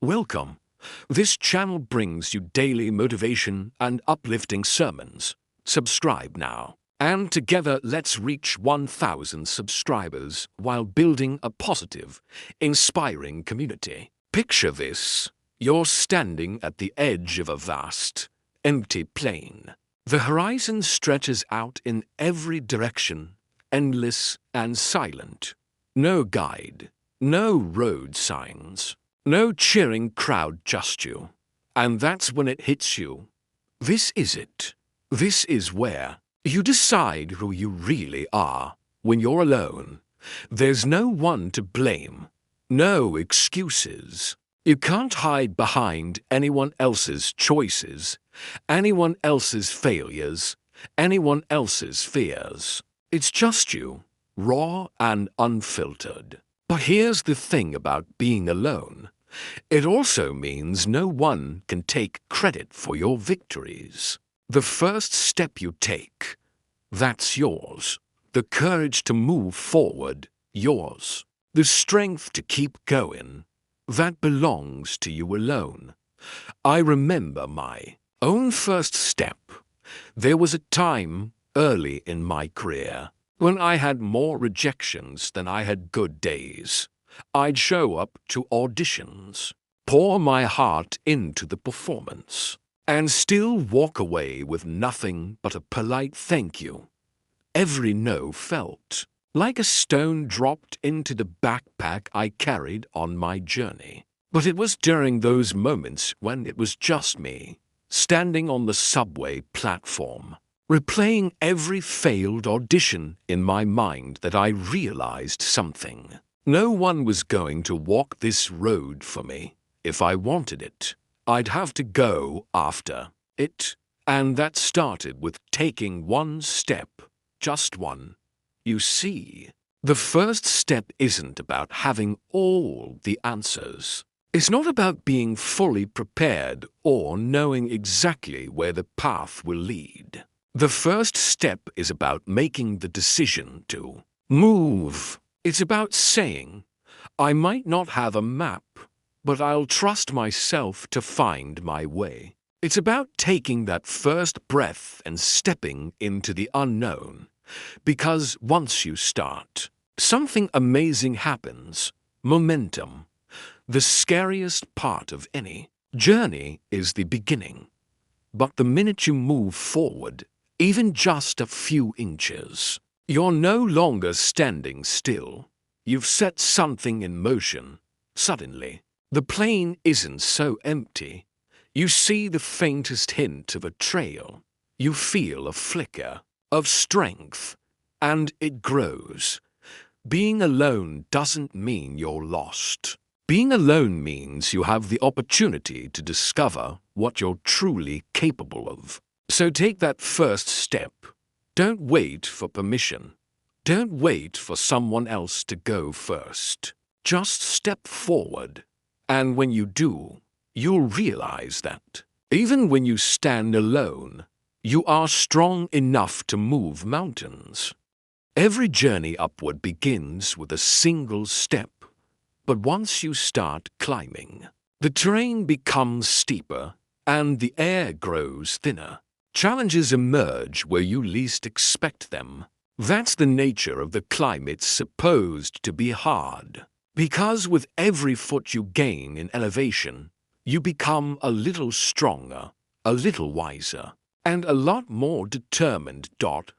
Welcome. This channel brings you daily motivation and uplifting sermons. Subscribe now. And together let's reach 1,000 subscribers while building a positive, inspiring community. Picture this. You're standing at the edge of a vast, empty plain. The horizon stretches out in every direction, endless and silent. No guide, no road signs, no cheering crowd, just you. And that's when it hits you. This is it. This is where you decide who you really are when you're alone. There's no one to blame, no excuses. You can't hide behind anyone else's choices, anyone else's failures, anyone else's fears. It's just you, raw and unfiltered. But here's the thing about being alone. It also means no one can take credit for your victories. The first step you take, that's yours. The courage to move forward, yours. The strength to keep going, that belongs to you alone. I remember my own first step. There was a time early in my career when I had more rejections than I had good days. I'd show up to auditions, pour my heart into the performance, and still walk away with nothing but a polite thank you. Every no felt like a stone dropped into the backpack I carried on my journey. But it was during those moments when it was just me, standing on the subway platform, replaying every failed audition in my mind, that I realized something. No one was going to walk this road for me. If I wanted it, I'd have to go after it. And that started with taking one step, just one. You see, the first step isn't about having all the answers. It's not about being fully prepared or knowing exactly where the path will lead. The first step is about making the decision to move. It's about saying, I might not have a map, but I'll trust myself to find my way. It's about taking that first breath and stepping into the unknown. Because once you start, something amazing happens. Momentum. The scariest part of any journey is the beginning. But the minute you move forward, even just a few inches, you're no longer standing still. You've set something in motion. Suddenly, the plane isn't so empty. You see the faintest hint of a trail. You feel a flicker of strength, and it grows. Being alone doesn't mean you're lost. Being alone means you have the opportunity to discover what you're truly capable of. So take that first step. Don't wait for permission. Don't wait for someone else to go first. Just step forward. And when you do, you'll realize that even when you stand alone, you are strong enough to move mountains. Every journey upward begins with a single step. But once you start climbing, the terrain becomes steeper and the air grows thinner. Challenges emerge where you least expect them. That's the nature of the climb. It's supposed to be hard. Because with every foot you gain in elevation, you become a little stronger, a little wiser, and a lot more determined.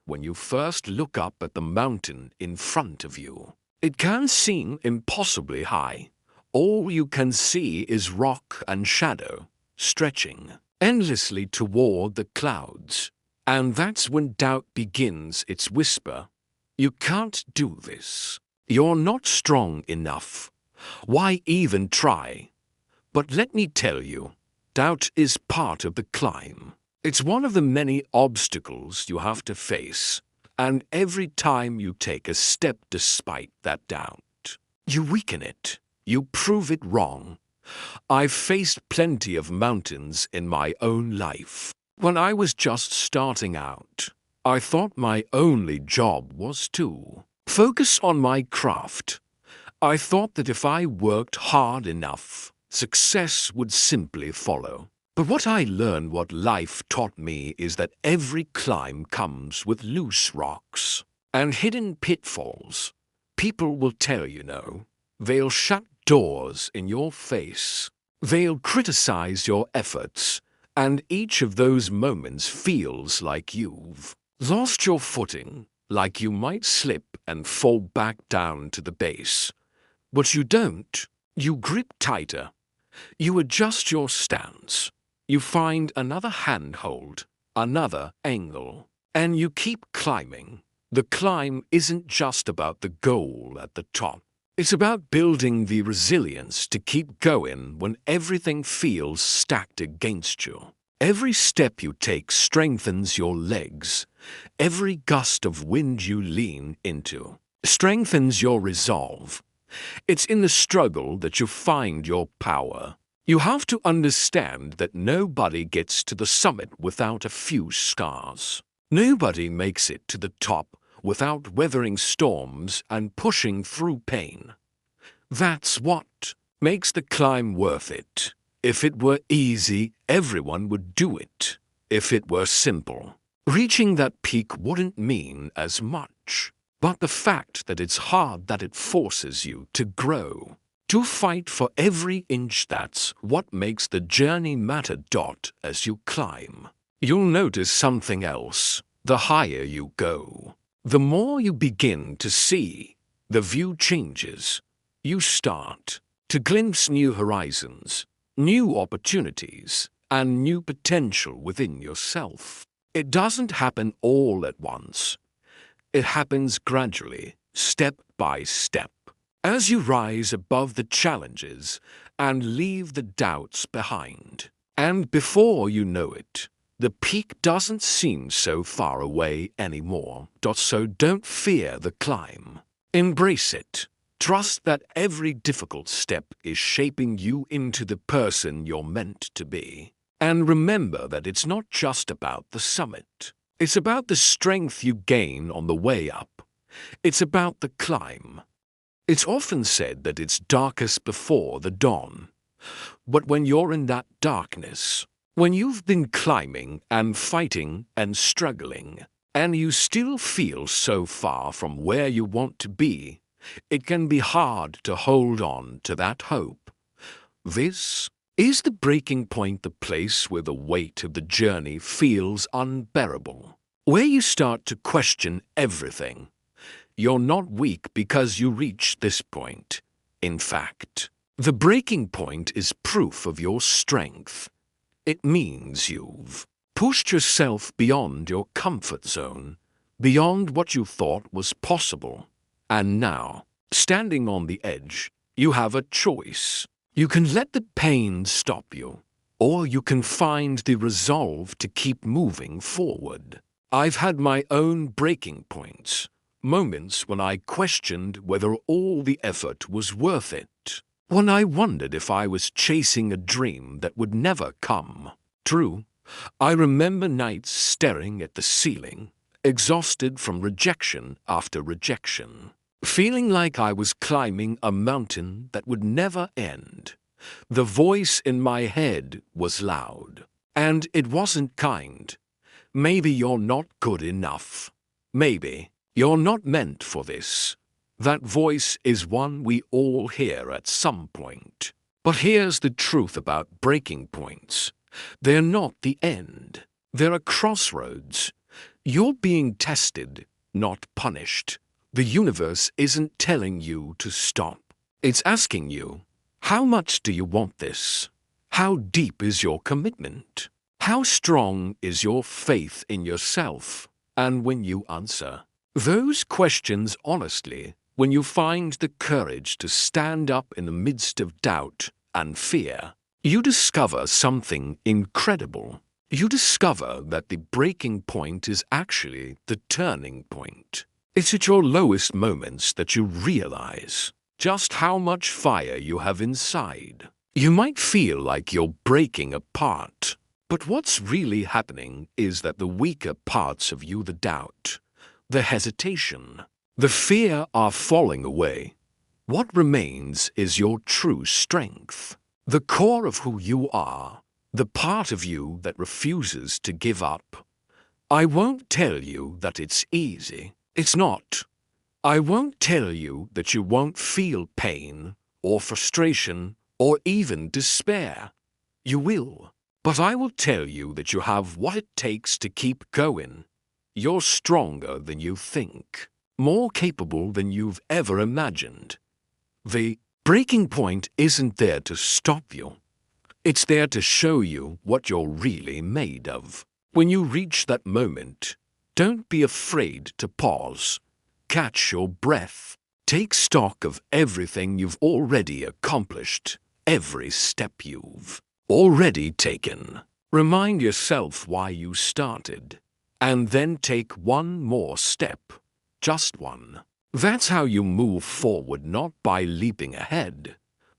When you first look up at the mountain in front of you, it can seem impossibly high. All you can see is rock and shadow, stretching endlessly toward the clouds. And that's when doubt begins its whisper. You can't do this. You're not strong enough. Why even try? But let me tell you, doubt is part of the climb. It's one of the many obstacles you have to face. And every time you take a step despite that doubt, you weaken it. You prove it wrong. I've faced plenty of mountains in my own life. When I was just starting out, I thought my only job was to focus on my craft. I thought that if I worked hard enough, success would simply follow. But what I learned, what life taught me, is that every climb comes with loose rocks and hidden pitfalls. People will tell you no. They'll shut doors in your face. They'll criticize your efforts, and each of those moments feels like you've lost your footing, like you might slip and fall back down to the base. But you don't. You grip tighter. You adjust your stance. You find another handhold, another angle, and you keep climbing. The climb isn't just about the goal at the top. It's about building the resilience to keep going when everything feels stacked against you. Every step you take strengthens your legs. Every gust of wind you lean into strengthens your resolve. It's in the struggle that you find your power. You have to understand that nobody gets to the summit without a few scars. Nobody makes it to the top without weathering storms and pushing through pain. That's what makes the climb worth it. If it were easy, everyone would do it. If it were simple, reaching that peak wouldn't mean as much. But the fact that it's hard, that it forces you to grow, to fight for every inch, that's what makes the journey matter. As you climb, you'll notice something else. The higher you go, the more you begin to see. The view changes. You start to glimpse new horizons, new opportunities, and new potential within yourself. It doesn't happen all at once. It happens gradually, step by step, as you rise above the challenges and leave the doubts behind. And before you know it, the peak doesn't seem so far away anymore. So don't fear the climb. Embrace it. Trust that every difficult step is shaping you into the person you're meant to be. And remember that it's not just about the summit. It's about the strength you gain on the way up. It's about the climb. It's often said that it's darkest before the dawn. But when you're in that darkness, when you've been climbing and fighting and struggling, and you still feel so far from where you want to be, it can be hard to hold on to that hope. This is the breaking point, the place where the weight of the journey feels unbearable, where you start to question everything. You're not weak because you reached this point. In fact, the breaking point is proof of your strength. It means you've pushed yourself beyond your comfort zone, beyond what you thought was possible. And now, standing on the edge, you have a choice. You can let the pain stop you, or you can find the resolve to keep moving forward. I've had my own breaking points, moments when I questioned whether all the effort was worth it, when I wondered if I was chasing a dream that would never come true. I remember nights staring at the ceiling, exhausted from rejection after rejection, feeling like I was climbing a mountain that would never end. The voice in my head was loud, and it wasn't kind. Maybe you're not good enough. Maybe you're not meant for this. That voice is one we all hear at some point. But here's the truth about breaking points. They're not the end. They're a crossroads. You're being tested, not punished. The universe isn't telling you to stop. It's asking you, how much do you want this? How deep is your commitment? How strong is your faith in yourself? And when you answer those questions honestly, when you find the courage to stand up in the midst of doubt and fear, you discover something incredible. You discover that the breaking point is actually the turning point. It's at your lowest moments that you realize just how much fire you have inside. You might feel like you're breaking apart, but what's really happening is that the weaker parts of you, the doubt, the hesitation, the fear, are falling away. What remains is your true strength. the core of who you are, the part of you that refuses to give up. I won't tell you that it's easy. It's not. I won't tell you that you won't feel pain or frustration or even despair. You will. But I will tell you that you have what it takes to keep going. You're stronger than you think, more capable than you've ever imagined. The breaking point isn't there to stop you. It's there to show you what you're really made of. When you reach that moment, don't be afraid to pause. Catch your breath. Take stock of everything you've already accomplished, every step you've already taken. Remind yourself why you started, and then take one more step, just one. That's how you move forward, not by leaping ahead,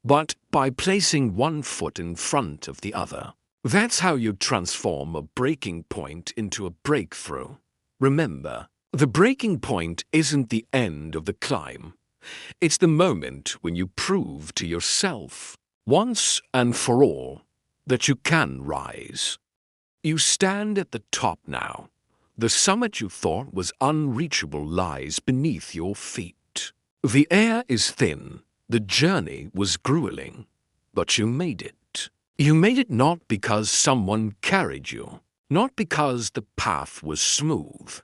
but by placing one foot in front of the other. That's how you transform a breaking point into a breakthrough. Remember, the breaking point isn't the end of the climb. It's the moment when you prove to yourself, once and for all, that you can rise. You stand at the top now. The summit you thought was unreachable lies beneath your feet. The air is thin, the journey was grueling, but you made it. You made it not because someone carried you, not because the path was smooth,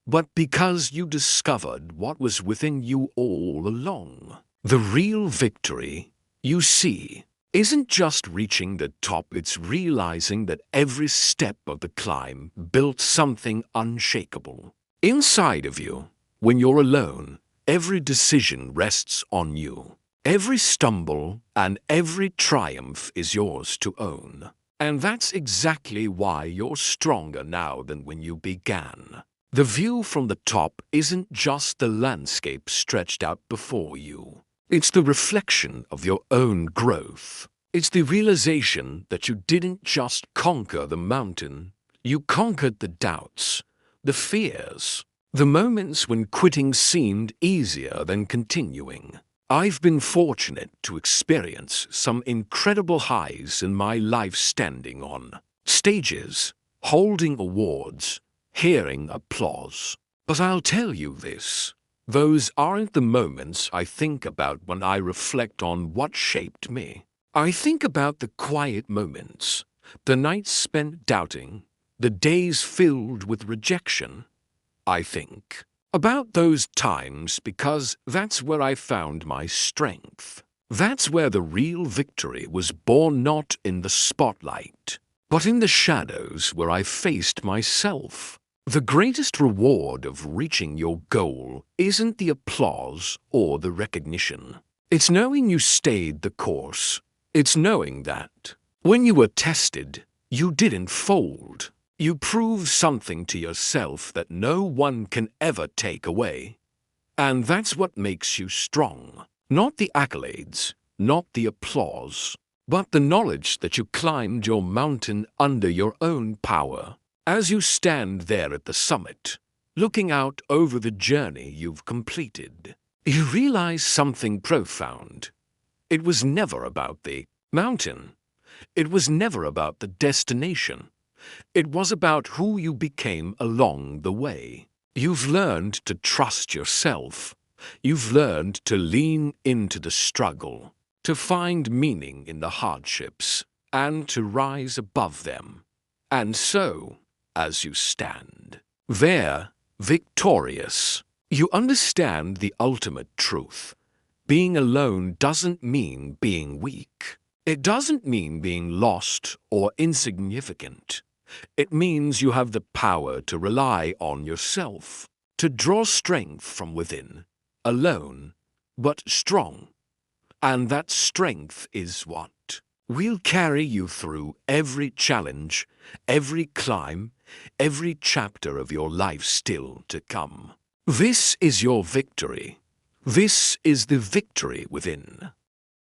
but because you discovered what was within you all along. The real victory, you see, isn't just reaching the top, it's realizing that every step of the climb built something unshakable. Inside of you, when you're alone, every decision rests on you. Every stumble and every triumph is yours to own. And that's exactly why you're stronger now than when you began. The view from the top isn't just the landscape stretched out before you. It's the reflection of your own growth. It's the realization that you didn't just conquer the mountain, you conquered the doubts, the fears, the moments when quitting seemed easier than continuing. I've been fortunate to experience some incredible highs in my life, standing on stages, holding awards, hearing applause. But I'll tell you this, those aren't the moments I think about when I reflect on what shaped me. I think about the quiet moments, the nights spent doubting, the days filled with rejection. I think about those times because that's where I found my strength. That's where the real victory was born, not in the spotlight, but in the shadows where I faced myself. The greatest reward of reaching your goal isn't the applause or the recognition. It's knowing you stayed the course. It's knowing that when you were tested, you didn't fold. You proved something to yourself that no one can ever take away. And that's what makes you strong. Not the accolades, not the applause, but the knowledge that you climbed your mountain under your own power. As you stand there at the summit, looking out over the journey you've completed, you realize something profound. It was never about the mountain. It was never about the destination. It was about who you became along the way. You've learned to trust yourself. You've learned to lean into the struggle, to find meaning in the hardships, and to rise above them. And so, as you stand there, victorious, you understand the ultimate truth. Being alone doesn't mean being weak. It doesn't mean being lost or insignificant. It means you have the power to rely on yourself, to draw strength from within, alone, but strong. And that strength is what will carry you through every challenge, every climb, every chapter of your life still to come. This is your victory. This is the victory within.